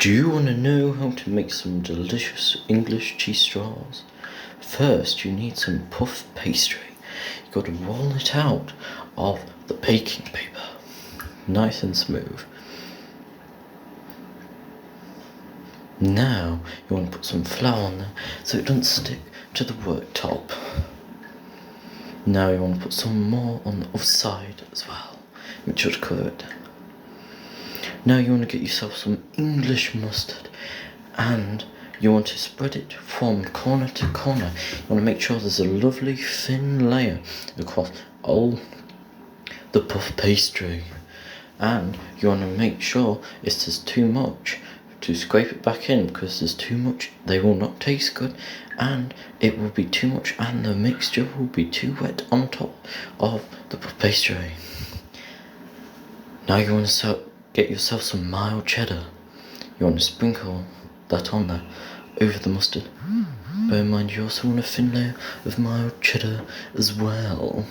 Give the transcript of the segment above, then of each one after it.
Do you want to know how to make some delicious English cheese straws? First, you need some puff pastry. You've got to roll it out of the baking paper, nice and smooth. Now, you want to put some flour on there so it doesn't stick to the worktop. Now you want to put some more on the other side as well. Make sure to cover it. Now you want to get yourself some English mustard and you want to spread it from corner to corner. You want to make sure there's a lovely thin layer across all the puff pastry. And you want to make sure if there's too much to scrape it back in, because there's too much they will not taste good and it will be too much and the mixture will be too wet on top of the puff pastry. Now you want to get yourself some mild cheddar. You want to sprinkle that on there over the mustard. Bear in mind you also want a thin layer of mild cheddar as well.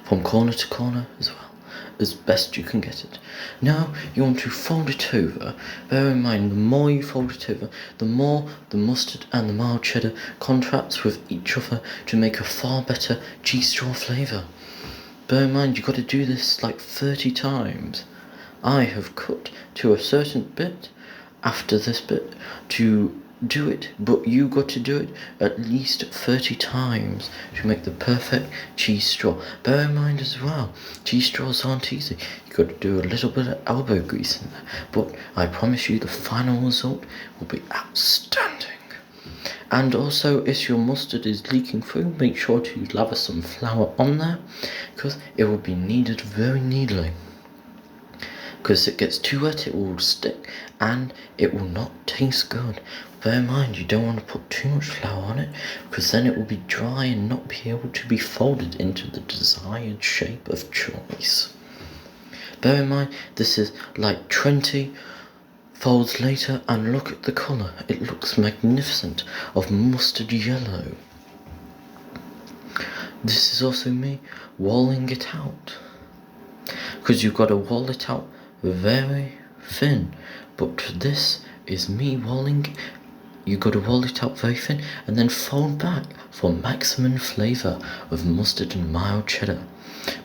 From corner to corner as well, as best you can get it. Now you want to fold it over. Bear in mind the more you fold it over, the more the mustard and the mild cheddar contrast with each other to make a far better cheese straw flavour. Bear in mind you've got to do this like 30 times. I have cut to a certain bit after this bit to do it, but you got to do it at least 30 times to make the perfect cheese straw. Bear in mind as well, cheese straws aren't easy. You got to do a little bit of elbow grease in there, but I promise you the final result will be outstanding. And also, if your mustard is leaking through, make sure to lather some flour on there, because it will be kneaded very neatly. Because if it gets too wet, it will stick and it will not taste good. Bear in mind, you don't want to put too much flour on it, because then it will be dry and not be able to be folded into the desired shape of choice. Bear in mind, this is like 20 folds later, and look at the colour. It looks magnificent of mustard yellow. This is also me walling it out, because you've got to wall it out very thin, but this is me walling. You got to wall it out very thin and then fold back for maximum flavour of mustard and mild cheddar.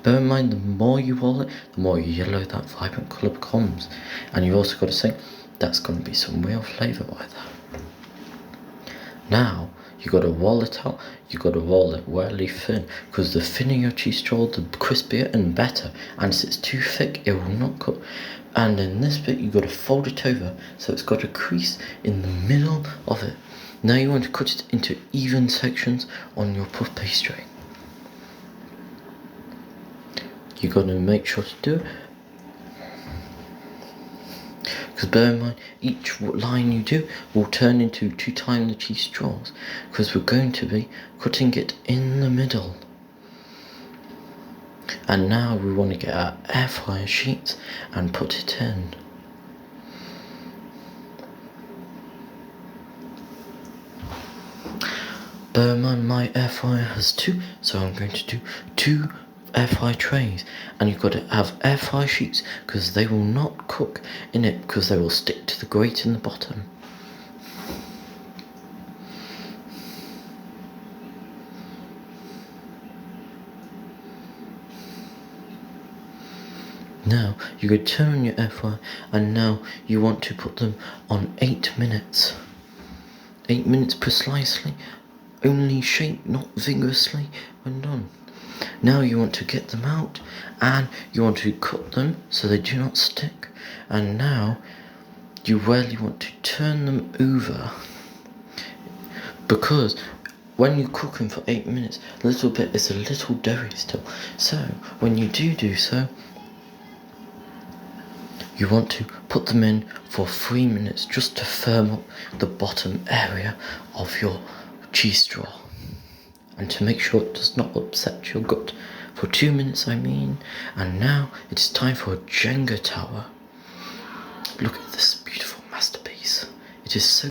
Bear in mind, the more you wall it, the more yellow that vibrant colour becomes, and you've also got to think that's going to be some real flavour by that. Now you got to wall it out. You got to wall it really thin, because the thinner your cheese straw, the crispier and better. And if it's too thick, it will not cook. And in this bit, you got to fold it over so it's got a crease in the middle of it. Now you want to cut it into even sections on your puff pastry. You got to make sure to do it, because bear in mind, each line you do will turn into 2 times the cheese straws, because we're going to be cutting it in the middle. And now we want to get our air fryer sheets and put it in. Bear in mind, my air fryer has 2, so I'm going to do 2 air fry trays, and you've got to have air fry sheets, because they will not cook in it, because they will stick to the grate in the bottom. Now you could turn on your air fryer, and now you want to put them on 8 minutes. 8 minutes precisely, only shake not vigorously when done. Now you want to get them out, and you want to cut them so they do not stick. And now you really want to turn them over, because when you cook them for 8 minutes, a little bit is a little doughy still. So when you do so, you want to put them in for 3 minutes just to firm up the bottom area of your cheese straw, and to make sure it does not upset your gut. For 2 minutes, I mean. And now it's time for a Jenga tower. Look at this beautiful masterpiece. It is so